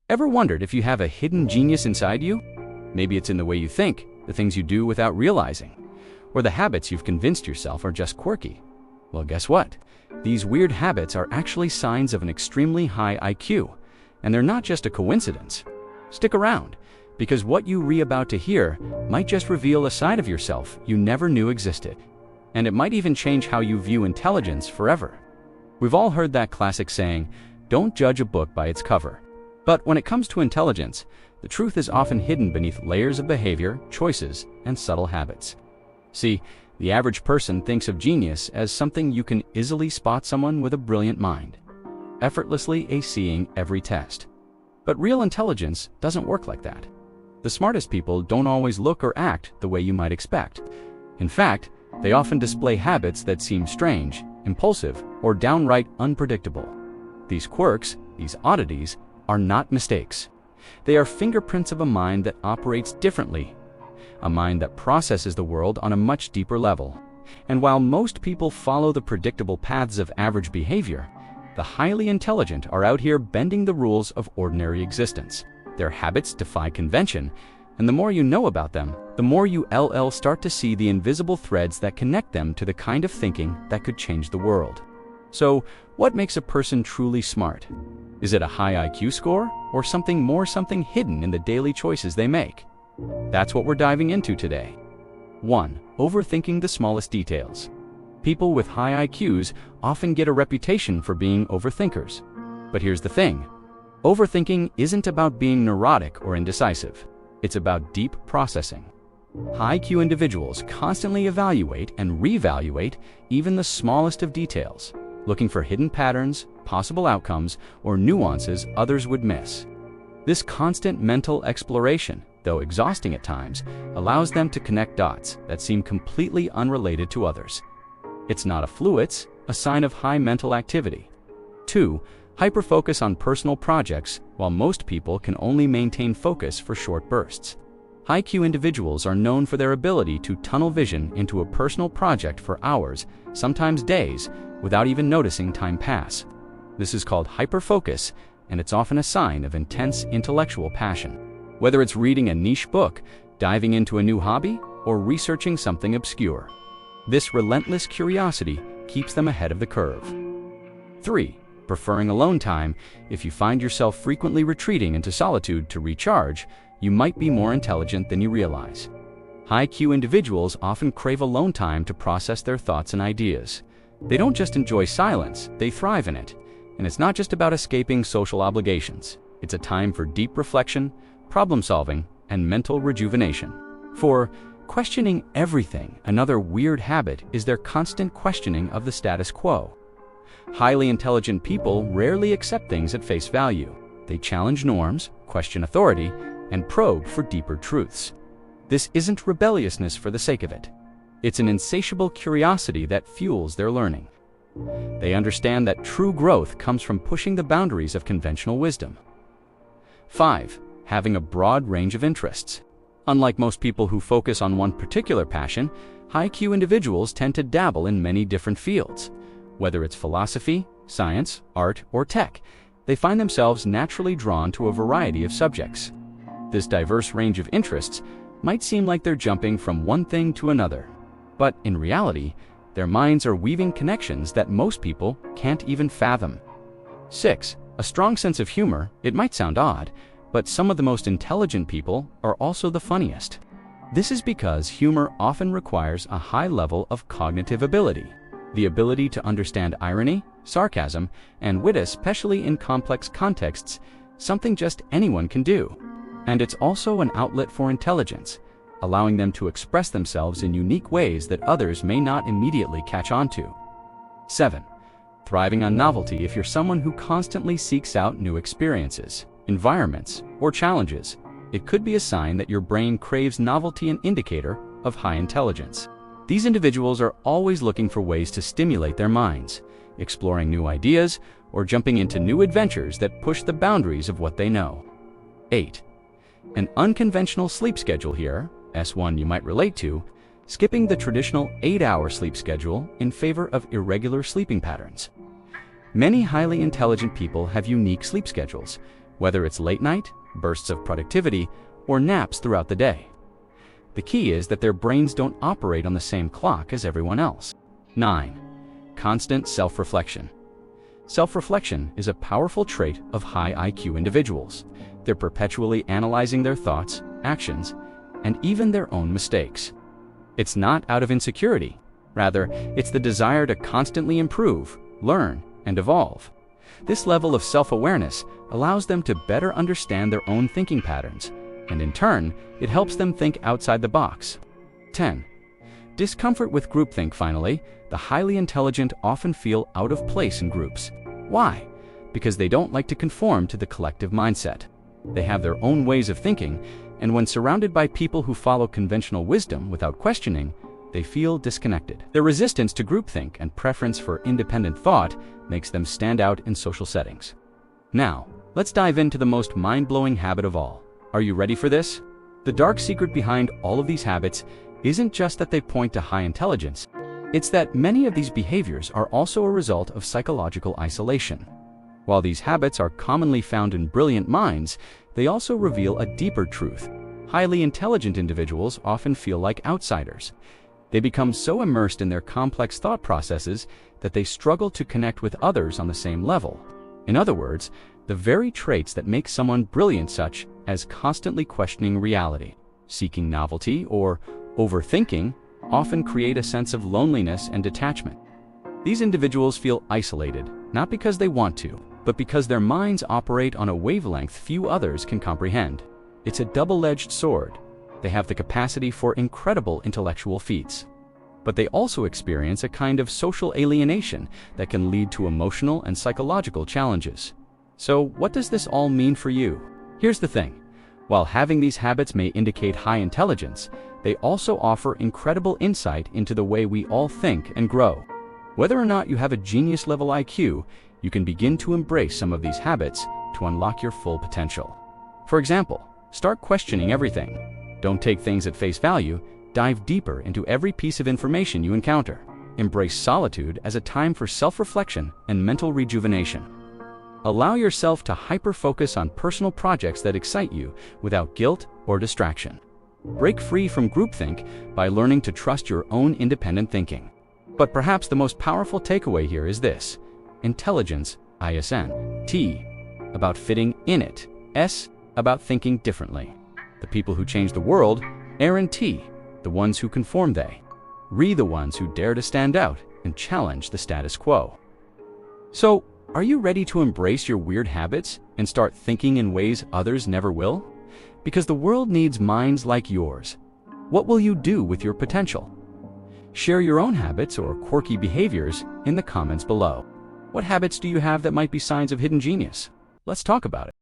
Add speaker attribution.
Speaker 1: Ever wondered if you have a hidden genius inside you? Maybe it's in the way you think, the things you do without realizing, or the habits you've convinced yourself are just quirky. Well, guess what? These weird habits are actually signs of an extremely high IQ, and they're not just a coincidence. Stick around, because what you're about to hear might just reveal a side of yourself you never knew existed. And it might even change how you view intelligence forever. We've all heard that classic saying, "Don't judge a book by its cover." But when it comes to intelligence, the truth is often hidden beneath layers of behavior, choices, and subtle habits. See, the average person thinks of genius as something you can easily spot someone with a brilliant mind, effortlessly acing every test. But real intelligence doesn't work like that. The smartest people don't always look or act the way you might expect. In fact, they often display habits that seem strange, impulsive, or downright unpredictable. These quirks, these oddities, are not mistakes. They are fingerprints of a mind that operates differently, a mind that processes the world on a much deeper level. And while most people follow the predictable paths of average behavior, the highly intelligent are out here bending the rules of ordinary existence. Their habits defy convention, and the more you know about them, the more you start to see the invisible threads that connect them to the kind of thinking that could change the world. So, what makes a person truly smart? Is it a high IQ score, or something hidden in the daily choices they make? That's what we're diving into today. 1. Overthinking the smallest details. People with high IQs often get a reputation for being overthinkers. But here's the thing. Overthinking isn't about being neurotic or indecisive. It's about deep processing. High IQ individuals constantly evaluate and reevaluate even the smallest of details, looking for hidden patterns, possible outcomes, or nuances others would miss. This constant mental exploration, though exhausting at times, allows them to connect dots that seem completely unrelated to others. It's not a fluke, it's a sign of high mental activity. 2. Hyperfocus on personal projects, while most people can only maintain focus for short bursts. High IQ individuals are known for their ability to tunnel vision into a personal project for hours, sometimes days, without even noticing time pass. This is called hyperfocus, and it's often a sign of intense intellectual passion. Whether it's reading a niche book, diving into a new hobby, or researching something obscure, this relentless curiosity keeps them ahead of the curve. 3. Preferring alone time. If you find yourself frequently retreating into solitude to recharge, you might be more intelligent than you realize. High IQ individuals often crave alone time to process their thoughts and ideas. They don't just enjoy silence, they thrive in it. And it's not just about escaping social obligations. It's a time for deep reflection, problem solving, and mental rejuvenation. 4. Questioning everything. Another weird habit is their constant questioning of the status quo. Highly intelligent people rarely accept things at face value. They challenge norms, question authority, and probe for deeper truths. This isn't rebelliousness for the sake of it. It's an insatiable curiosity that fuels their learning. They understand that true growth comes from pushing the boundaries of conventional wisdom. 5. Having a broad range of interests. Unlike most people who focus on one particular passion, high IQ individuals tend to dabble in many different fields. Whether it's philosophy, science, art, or tech, they find themselves naturally drawn to a variety of subjects. This diverse range of interests might seem like they're jumping from one thing to another, but in reality, their minds are weaving connections that most people can't even fathom. 6. A strong sense of humor. It might sound odd, but some of the most intelligent people are also the funniest. This is because humor often requires a high level of cognitive ability, the ability to understand irony, sarcasm, and wit, especially in complex contexts, something just anyone can do. And it's also an outlet for intelligence, allowing them to express themselves in unique ways that others may not immediately catch on to. 7. Thriving on novelty. If you're someone who constantly seeks out new experiences, environments, or challenges, it could be a sign that your brain craves novelty, an indicator of high intelligence. These individuals are always looking for ways to stimulate their minds, exploring new ideas, or jumping into new adventures that push the boundaries of what they know. 8. An unconventional sleep schedule. Here, S1 you might relate to, skipping the traditional 8-hour sleep schedule in favor of irregular sleeping patterns. Many highly intelligent people have unique sleep schedules, whether it's late night, bursts of productivity, or naps throughout the day. The key is that their brains don't operate on the same clock as everyone else. 9. Constant self-reflection. Self-reflection is a powerful trait of high IQ individuals. They're perpetually analyzing their thoughts, actions, and even their own mistakes. It's not out of insecurity. Rather, it's the desire to constantly improve, learn, and evolve. This level of self-awareness allows them to better understand their own thinking patterns, and in turn, it helps them think outside the box. 10. Discomfort with groupthink. Finally, the highly intelligent often feel out of place in groups. Why? Because they don't like to conform to the collective mindset. They have their own ways of thinking, and when surrounded by people who follow conventional wisdom without questioning, they feel disconnected. Their resistance to groupthink and preference for independent thought makes them stand out in social settings. Now, let's dive into the most mind-blowing habit of all. Are you ready for this? The dark secret behind all of these habits isn't just that they point to high intelligence. It's that many of these behaviors are also a result of psychological isolation. While these habits are commonly found in brilliant minds, they also reveal a deeper truth. Highly intelligent individuals often feel like outsiders. They become so immersed in their complex thought processes that they struggle to connect with others on the same level. In other words, the very traits that make someone brilliant, such as constantly questioning reality, seeking novelty, or overthinking, often create a sense of loneliness and detachment. These individuals feel isolated, not because they want to, but because their minds operate on a wavelength few others can comprehend. It's a double-edged sword. They have the capacity for incredible intellectual feats, but they also experience a kind of social alienation that can lead to emotional and psychological challenges. So, what does this all mean for you? Here's the thing. While having these habits may indicate high intelligence, they also offer incredible insight into the way we all think and grow. Whether or not you have a genius-level IQ, you can begin to embrace some of these habits to unlock your full potential. For example, start questioning everything. Don't take things at face value. Dive deeper into every piece of information you encounter. Embrace solitude as a time for self-reflection and mental rejuvenation. Allow yourself to hyper-focus on personal projects that excite you without guilt or distraction. Break free from groupthink by learning to trust your own independent thinking. But perhaps the most powerful takeaway here is this: intelligence, ISN, T, about fitting in it, S, about thinking differently. The people who change the world, Aaron T, the ones who conform they, Re, the ones who dare to stand out and challenge the status quo. So, are you ready to embrace your weird habits and start thinking in ways others never will? Because the world needs minds like yours. What will you do with your potential? Share your own habits or quirky behaviors in the comments below. What habits do you have that might be signs of hidden genius? Let's talk about it.